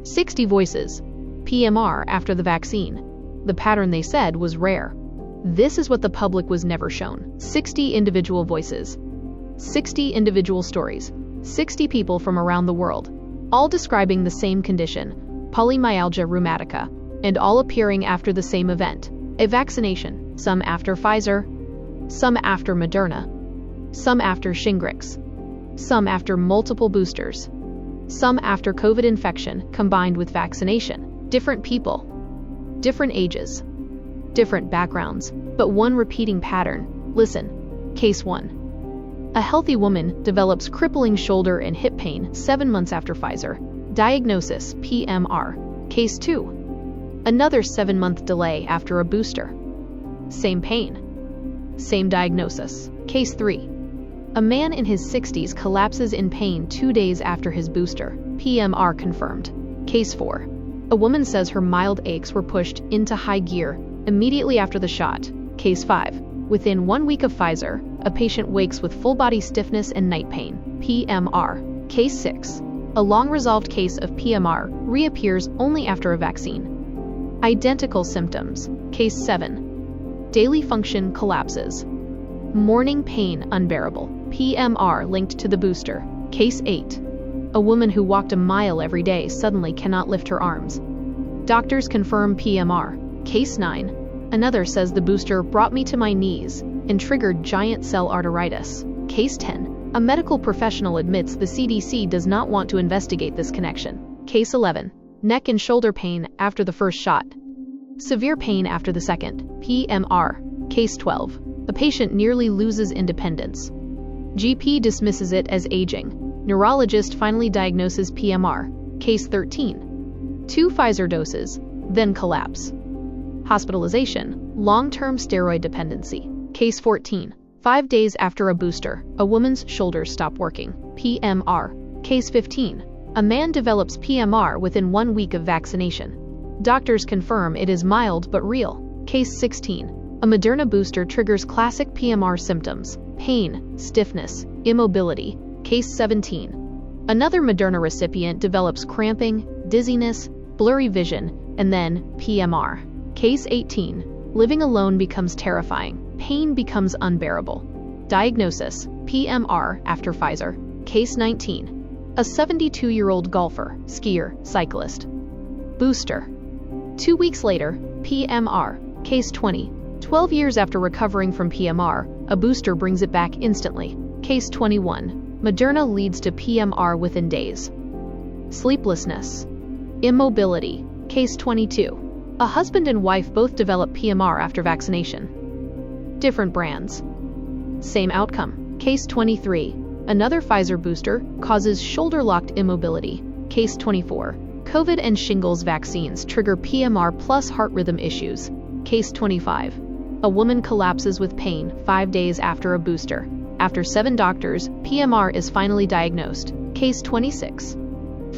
60 voices. PMR after the vaccine. The pattern they said was rare. This is what the public was never shown. 60 individual voices. 60 individual stories. 60 people from around the world, all describing the same condition, polymyalgia rheumatica, and all appearing after the same event, a vaccination, some after Pfizer, some after Moderna, some after Shingrix, some after multiple boosters, some after COVID infection combined with vaccination. Different people, different ages, different backgrounds, but one repeating pattern. Listen. Case 1. A healthy woman develops crippling shoulder and hip pain 7 months after Pfizer. Diagnosis: PMR. Case 2. Another 7-month delay after a booster. Same pain. Same diagnosis. Case 3. A man in his 60s collapses in pain 2 days after his booster. PMR confirmed. Case 4. A woman says her mild aches were pushed into high gear immediately after the shot. Case 5. Within 1 week of Pfizer, a patient wakes with full-body stiffness and night pain. PMR. Case 6. A long-resolved case of PMR reappears only after a vaccine. Identical symptoms. Case 7. Daily function collapses. Morning pain unbearable. PMR linked to the booster. Case 8. A woman who walked a mile every day suddenly cannot lift her arms. Doctors confirm PMR. Case 9. Another says the booster brought me to my knees and triggered giant cell arteritis. Case 10. A medical professional admits the CDC does not want to investigate this connection. Case 11. Neck and shoulder pain after the first shot. Severe pain after the second. PMR. Case 12. A patient nearly loses independence. GP dismisses it as aging. Neurologist finally diagnoses PMR. Case 13. 2 Pfizer doses, then collapse. Hospitalization, long-term steroid dependency. Case 14. 5 days after a booster, a woman's shoulders stop working. PMR. Case 15. A man develops PMR within 1 week of vaccination. Doctors confirm it is mild but real. Case 16. A Moderna booster triggers classic PMR symptoms: pain, stiffness, immobility. Case 17. Another Moderna recipient develops cramping, dizziness, blurry vision, and then PMR. Case 18. Living alone becomes terrifying. Pain becomes unbearable. Diagnosis: PMR after Pfizer. Case 19. A 72-year-old golfer, skier, cyclist. Booster. 2 weeks later, PMR. Case 20. 12 years after recovering from PMR, a booster brings it back instantly. Case 21. Moderna leads to PMR within days. Sleeplessness. Immobility. Case 22. A husband and wife both develop PMR after vaccination. Different brands. Same outcome. Case 23. Another Pfizer booster causes shoulder-locked immobility. Case 24. COVID and shingles vaccines trigger PMR plus heart rhythm issues. Case 25. A woman collapses with pain 5 days after a booster. After 7 doctors, PMR is finally diagnosed. Case 26.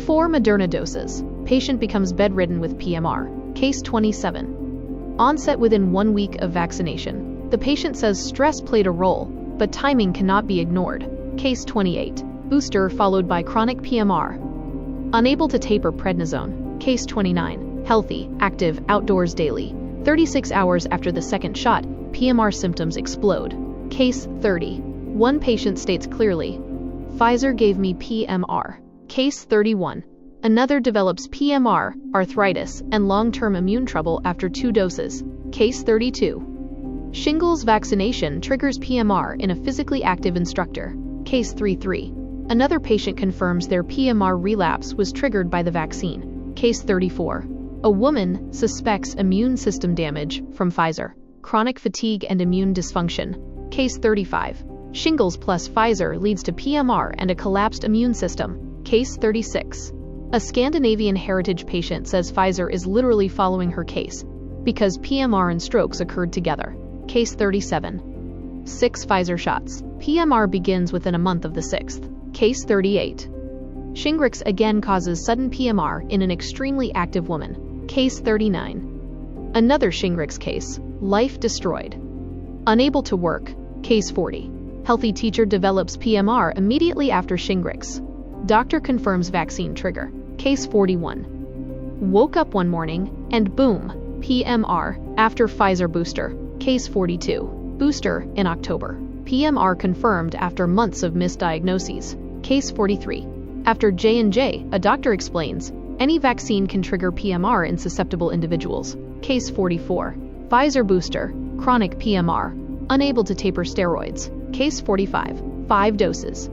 4 Moderna doses. Patient becomes bedridden with PMR. Case 27. Onset within 1 week of vaccination. The patient says stress played a role, but timing cannot be ignored. Case 28. Booster followed by chronic PMR. Unable to taper prednisone. Case 29. Healthy, active, outdoors daily. 36 hours after the second shot, PMR symptoms explode. Case 30. One patient states clearly, Pfizer gave me PMR. Case 31. Another develops PMR, arthritis, and long-term immune trouble after 2 doses. Case 32. Shingles vaccination triggers PMR in a physically active instructor. Case 33. Another patient confirms their PMR relapse was triggered by the vaccine. Case 34. A woman suspects immune system damage from Pfizer. Chronic fatigue and immune dysfunction. Case 35. Shingles plus Pfizer leads to PMR and a collapsed immune system. Case 36. A Scandinavian heritage patient says Pfizer is literally following her case because PMR and strokes occurred together. Case 37. 6 Pfizer shots. PMR begins within a month of the 6th. Case 38. Shingrix again causes sudden PMR in an extremely active woman. Case 39. Another Shingrix case. Life destroyed. Unable to work. Case 40. Healthy teacher develops PMR immediately after Shingrix. Doctor confirms vaccine trigger. Case 41. Woke up one morning, and boom, PMR, after Pfizer booster. Case 42. Booster, in October. PMR confirmed after months of misdiagnoses. Case 43. After J&J, a doctor explains, any vaccine can trigger PMR in susceptible individuals. Case 44. Pfizer booster, chronic PMR, unable to taper steroids. Case 45. 5 doses.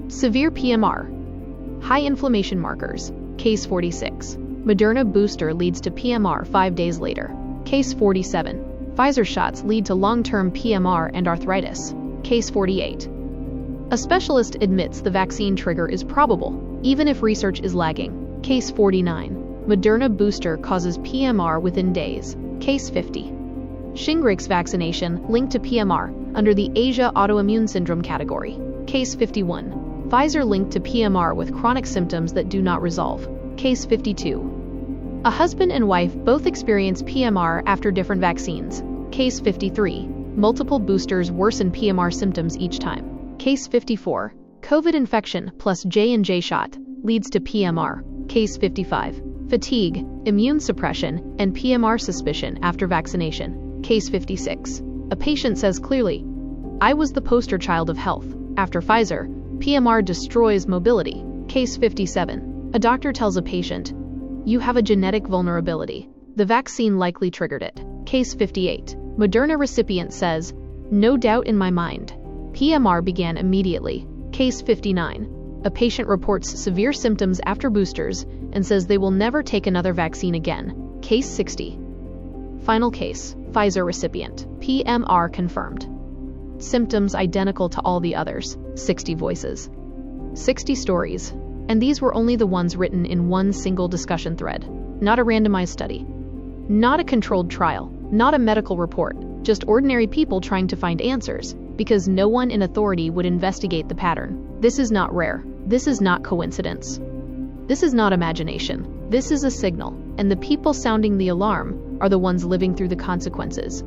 Severe PMR. High inflammation markers. Case 46. Moderna booster leads to PMR 5 days later. Case 47. Pfizer shots lead to long-term PMR and arthritis. Case 48. A specialist admits the vaccine trigger is probable, even if research is lagging. Case 49. Moderna booster causes PMR within days. Case 50. Shingrix vaccination linked to PMR under the Asia autoimmune syndrome category. Case 51. Pfizer linked to PMR with chronic symptoms that do not resolve. Case 52. A husband and wife both experience PMR after different vaccines. Case 53. Multiple boosters worsen PMR symptoms each time. Case 54. COVID infection plus J&J shot leads to PMR. Case 55. Fatigue, immune suppression, and PMR suspicion after vaccination. Case 56. A patient says clearly, I was the poster child of health. After Pfizer, PMR destroys mobility. Case 57. A doctor tells a patient, you have a genetic vulnerability. The vaccine likely triggered it. Case 58. Moderna recipient says, no doubt in my mind. PMR began immediately. Case 59. A patient reports severe symptoms after boosters and says they will never take another vaccine again. Case 60. Final case, Pfizer recipient. PMR confirmed. Symptoms identical to all the others. 60 voices. 60 stories. And these were only the ones written in one single discussion thread. Not a randomized study. Not a controlled trial. Not a medical report. Just ordinary people trying to find answers, because no one in authority would investigate the pattern. This is not rare. This is not coincidence. This is not imagination. This is a signal, and the people sounding the alarm are the ones living through the consequences.